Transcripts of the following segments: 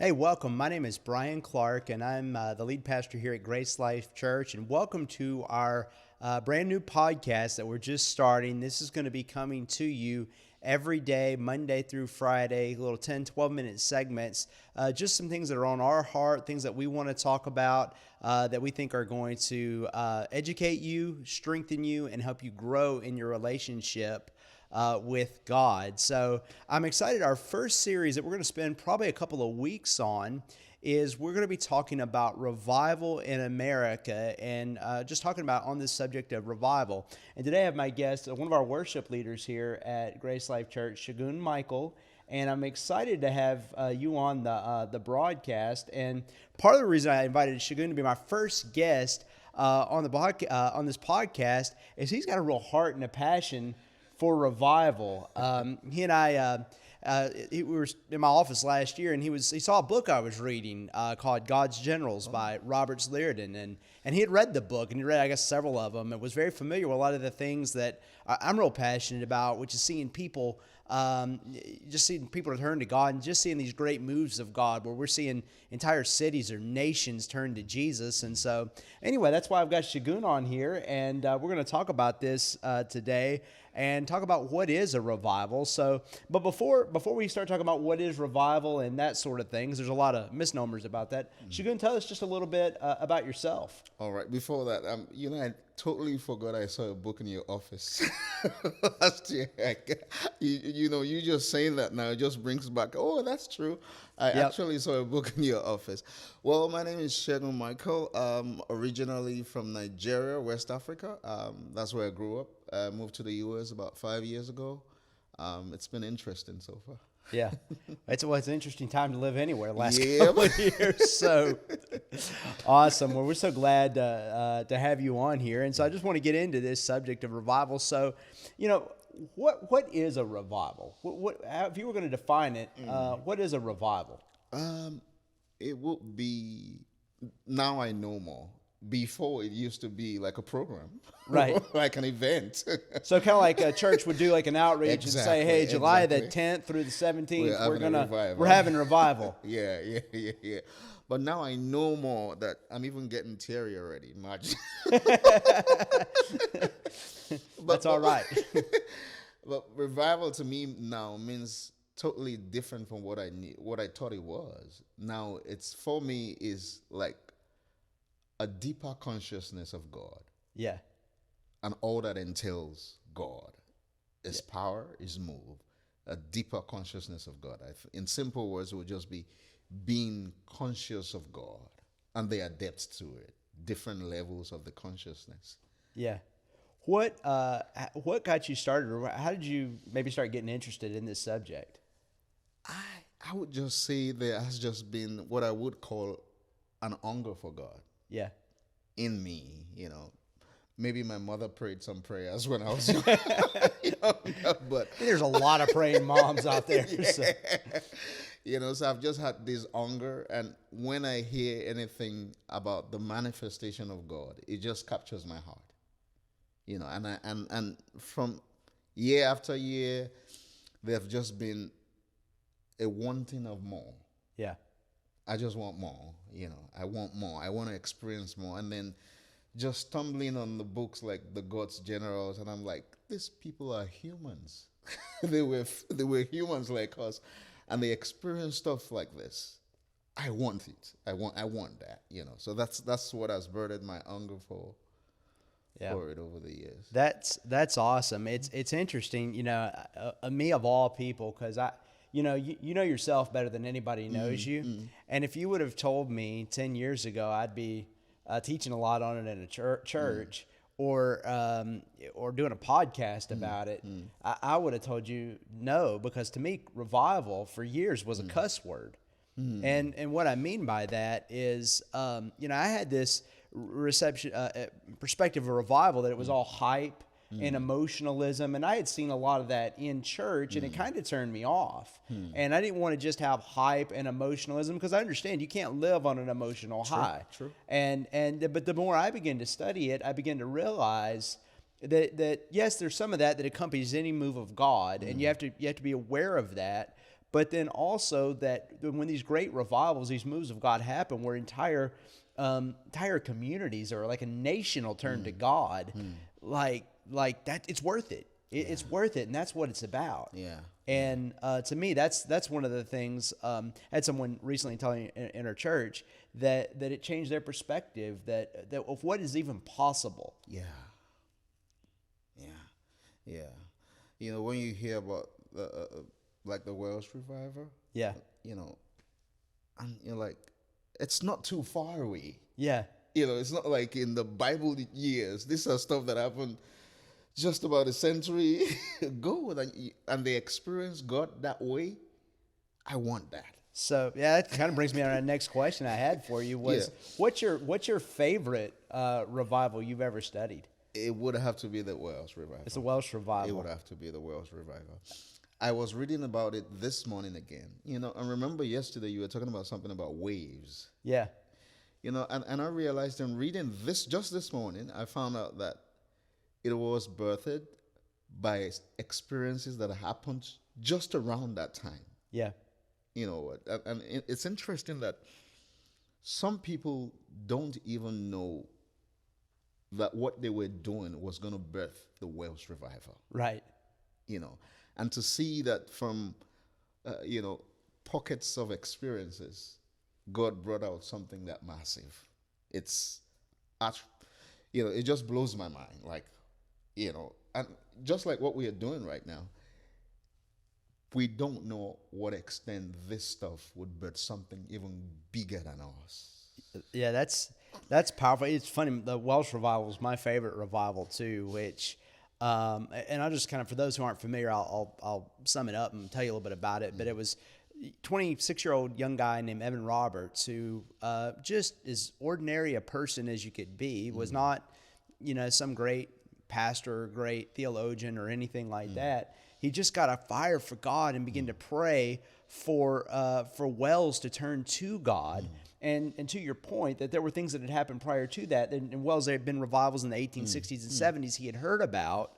Hey, welcome. My name is Brian Clark, and I'm the lead pastor here at Grace Life Church. And welcome to our brand new podcast that we're just starting. This is going to be coming to you every day, Monday through Friday, little 10, 12-minute segments. Just some things that are on our heart, things that we want to talk about that we think are going to educate you, strengthen you, and help you grow in your relationship with God. So I'm excited. Our first series that we're going to spend probably a couple of weeks on is we're going to be talking about revival in America and just talking about on this subject of revival. And today I have my guest, one of our worship leaders here at Grace Life Church, Segun Michael. And I'm excited to have you on the broadcast. And part of the reason I invited Segun to be my first guest on this podcast is he's got a real heart and a passion for revival. He and I, we were in my office last year, and he saw a book I was reading called God's Generals by Robert Liardon, and he had read the book, and he read, I guess, several of them, and was very familiar with a lot of the things that I'm real passionate about, which is seeing people, just seeing people turn to God, and just seeing these great moves of God, where we're seeing entire cities or nations turn to Jesus. And so, anyway, that's why I've got Segun on here, and we're going to talk about this today, and talk about what is a revival. So, but before we start talking about what is revival and that sort of things, there's a lot of misnomers about that. Segun, tell us just a little bit about yourself. All right. Before that, I totally forgot I saw a book in your office last year. You just saying that now, it just brings back, oh, that's true. I actually saw a book in your office. Well, my name is Segun Michael. Originally from Nigeria, West Africa. That's where I grew up. I moved to the U.S. about 5 years ago. It's been interesting so far. Yeah, it's an interesting time to live anywhere last couple of years. So awesome. Well, we're so glad to have you on here. And so I just want to get into this subject of revival. So, what is a revival? If you were going to define it, what is a revival? It would be, now I know more. Before, it used to be like a program, right? Like an event. So kind of like a church would do like an outreach and say, "Hey, July the 10th through the 17th, we're having a revival." Yeah. But now I know more that I'm even getting teary already. Imagine. That's all right. But revival to me now means totally different from what I thought it was. Now it's, for me, is like a deeper consciousness of God. Yeah. And all that entails God. His power, his move, a deeper consciousness of God. In simple words, it would just be being conscious of God and the depths to it, different levels of the consciousness. Yeah. What got you started, or how did you maybe start getting interested in this subject? I would just say there has just been what I would call an hunger for God. Yeah. In me, maybe my mother prayed some prayers when I was young, but there's a lot of praying moms out there. Yeah. So I've just had this hunger, and when I hear anything about the manifestation of God, it just captures my heart. And from year after year, there have just been a wanting of more. Yeah. I just want more, I want more. I want to experience more. And then just stumbling on the books like the God's Generals, and I'm like, these people are humans. they were humans like us, and they experience stuff like this. I want it. I want that, So that's what has burdened my hunger for it over the years. That's awesome. It's interesting, me of all people, because you know yourself better than anybody knows you. And if you would have told me 10 years ago I'd be teaching a lot on it in a church or doing a podcast about it, I would have told you no, because to me, revival for years was a cuss word. And what I mean by that is, I had this perspective of revival that it was all hype and emotionalism, and I had seen a lot of that in church, and it kind of turned me off. And I didn't want to just have hype and emotionalism, because I understand you can't live on an emotional high. True. But the more I began to study it, I began to realize that yes, there's some of that accompanies any move of God, and you have to be aware of that. but then also that when these great revivals, these moves of God happen, where entire communities or like a nation will turn to God, like that, it's worth it. It's worth it, and that's what it's about. Yeah. And to me, that's one of the things. I had someone recently tell me in our church that it changed their perspective that of what is even possible. Yeah. You know, when you hear about like the Welsh Revival, Yeah. you know, and you're like, it's not too far away. Yeah. You know, it's not like in the Bible years. These are stuff that happened just about a century ago, and they experienced God that way. I want that. So yeah, that kind of brings me on to the next question I had for you was, what's your favorite revival you've ever studied? It would have to be the Welsh Revival. It's the Welsh Revival. It would have to be the Welsh Revival. I was reading about it this morning again. You know, and remember yesterday you were talking about something about waves. Yeah. You know, and I realized in reading this just this morning, I found out that it was birthed by experiences that happened just around that time. Yeah. You know, and it's interesting that some people don't even know that what they were doing was going to birth the Welsh Revival. Right. You know, and to see that from, you know, pockets of experiences, God brought out something that massive. It's, you know, it just blows my mind. Like, you know, and just like what we are doing right now, we don't know what extent this stuff would birth something even bigger than us. Yeah, that's powerful. It's funny. The Welsh Revival is my favorite revival too. Which, and I'll just kind of, for those who aren't familiar, I'll sum it up and tell you a little bit about it. But it was 26-year-old young guy named Evan Roberts who just as ordinary a person as you could be. Was not, you know, some great pastor or great theologian or anything like that. He just got a fire for God and began to pray for Wells to turn to God. And to your point, that there were things that had happened prior to that. In Wells, there had been revivals in the 1860s and 70s he had heard about.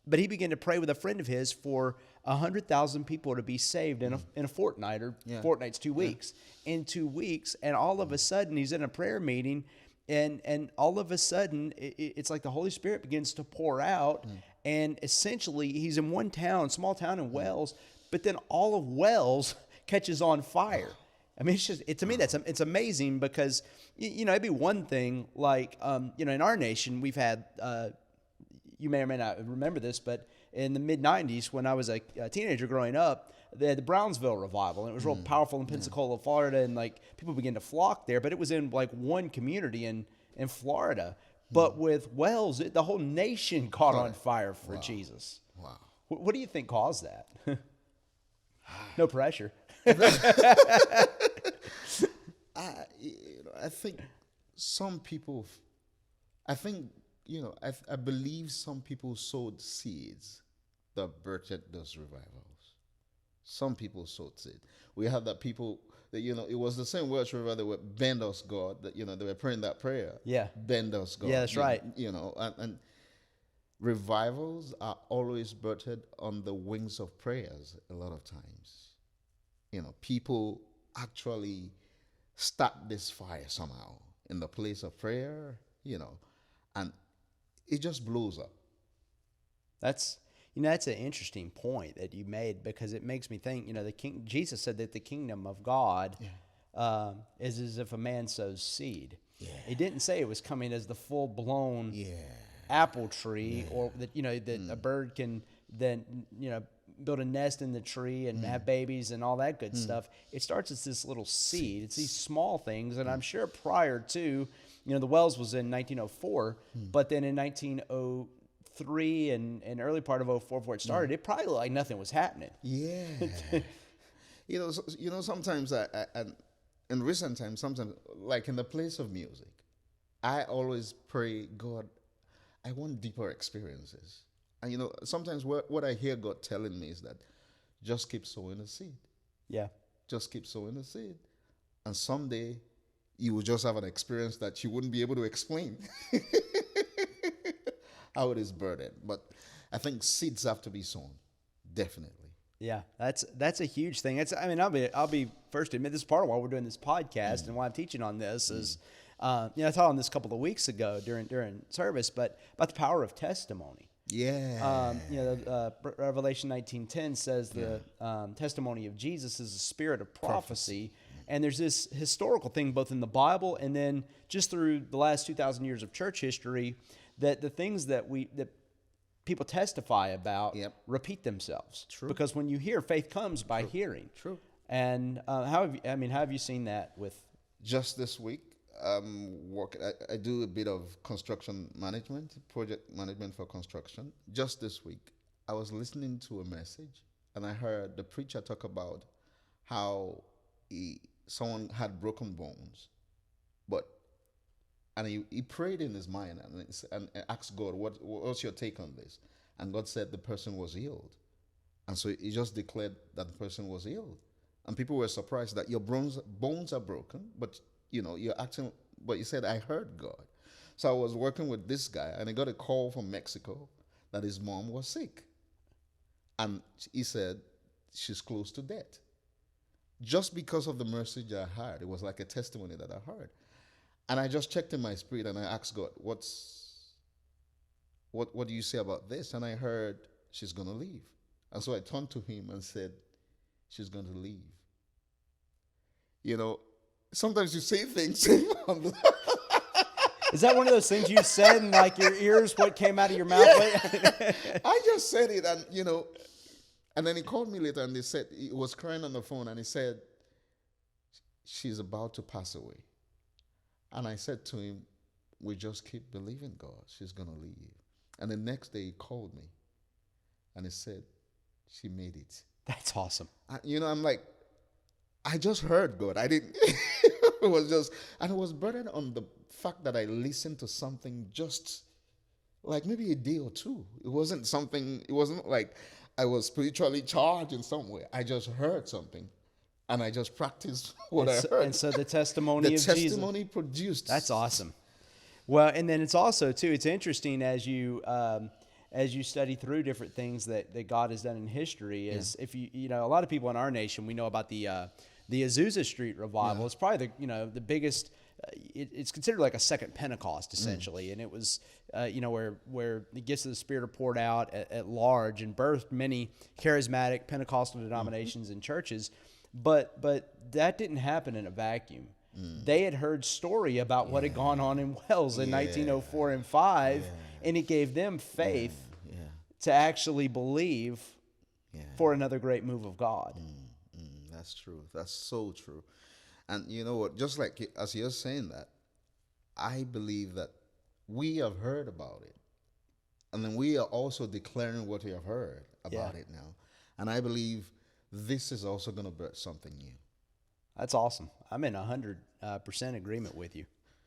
But he began to pray with a friend of his for 100,000 people to be saved in a fortnight, or fortnight's 2 weeks. In 2 weeks, and all of a sudden, he's in a prayer meeting, and all of a sudden, it's like the Holy Spirit begins to pour out. And essentially, he's in one town, small town in Wells, but then all of Wells catches on fire. I mean, it's just, to me, it's amazing because, you know, it'd be one thing like, you know, in our nation, we've had, you may or may not remember this, but in the mid-90s, when I was a teenager growing up, they had the Brownsville Revival, and it was real powerful in Pensacola, Florida, and like people began to flock there, but it was in like one community in Florida. But with Wells, the whole nation caught on fire for Jesus. Wow. What do you think caused that? No pressure. I think some people, you know, I believe some people sowed seeds that birthed those revivals. Some people sowed seeds. We have that people that, you know, it was the same Welsh Revival that were bend us God, that, you know, they were praying that prayer. Yeah. Bend us God. Yeah, that's right. You know, and revivals are always birthed on the wings of prayers a lot of times. You know, people actually start this fire somehow in the place of prayer, you know, and it just blows up. That's an interesting point that you made, because it makes me think, you know, Jesus said that the kingdom of God is as if a man sows seed. Yeah. He didn't say it was coming as the full-blown apple tree, or that, you know, that a bird can then, you know, build a nest in the tree and have babies and all that good stuff. It starts as this little seed. It's these small things, and I'm sure prior to, you know, the Wells was in 1904, but then in 1903 and early part of 04 before it started, it probably looked like nothing was happening. Yeah. you know, sometimes I in recent times, sometimes, like in the place of music, I always pray, God, I want deeper experiences. And, you know, sometimes what I hear God telling me is that just keep sowing the seed. Yeah. Just keep sowing the seed. And someday you will just have an experience that you wouldn't be able to explain how it is burdened. But I think seeds have to be sown, definitely. Yeah, that's a huge thing. I mean, I'll be first to admit this is part of why we're doing this podcast and why I'm teaching on this is, I taught on this a couple of weeks ago during service, but about the power of testimony. Yeah. Revelation 19:10 says the testimony of Jesus is the spirit of prophecy. And there's this historical thing both in the Bible and then just through the last 2,000 years of church history that the things that people testify about repeat themselves. True. Because when you hear, faith comes by hearing. True. And how have you seen that with? Just this week, I do a bit of construction management, project management for construction. Just this week, I was listening to a message, and I heard the preacher talk about how someone had broken bones, and he prayed in his mind and asked God, what's your take on this? And God said the person was healed. And so he just declared that the person was healed. And people were surprised that your bones are broken, but you're acting, but he said, I heard God. So I was working with this guy, and I got a call from Mexico that his mom was sick. And he said, she's close to death. Just because of the message I heard, it was like a testimony that I heard. And I just checked in my spirit and I asked God, what do you say about this? And I heard she's going to leave. And so I turned to him and said, she's going to leave. Sometimes you say things. Is that one of those things you said and like your ears, what came out of your mouth? I just said it and then he called me later and he was crying on the phone and he said, she's about to pass away. And I said to him, we just keep believing God. She's going to leave. And the next day he called me and he said, she made it. That's awesome. I'm like, I just heard God. I didn't. It was burdened on the fact that I listened to something just like maybe a day or two. It wasn't like I was spiritually charged in some way. I just heard something. And I just practiced what I heard. And so the testimony of Jesus. The testimony produced. That's awesome. Well, and then it's also, too, it's interesting as you study through different things that God has done in history is if a lot of people in our nation, we know about the Azusa Street Revival. It's probably the biggest, it's considered like a second Pentecost, essentially. And it was, where the gifts of the Spirit are poured out at large and birthed many charismatic Pentecostal denominations and churches. But that didn't happen in a vacuum. They had heard story about what had gone on in Wales in 1904 and 5, and it gave them faith to actually believe for another great move of God. That's true. That's so true. And you know what? Just like as you're saying that, I believe that we have heard about it, and then we are also declaring what we have heard about it now. And I believe this is also going to birth something new. That's awesome. I'm in 100% agreement with you.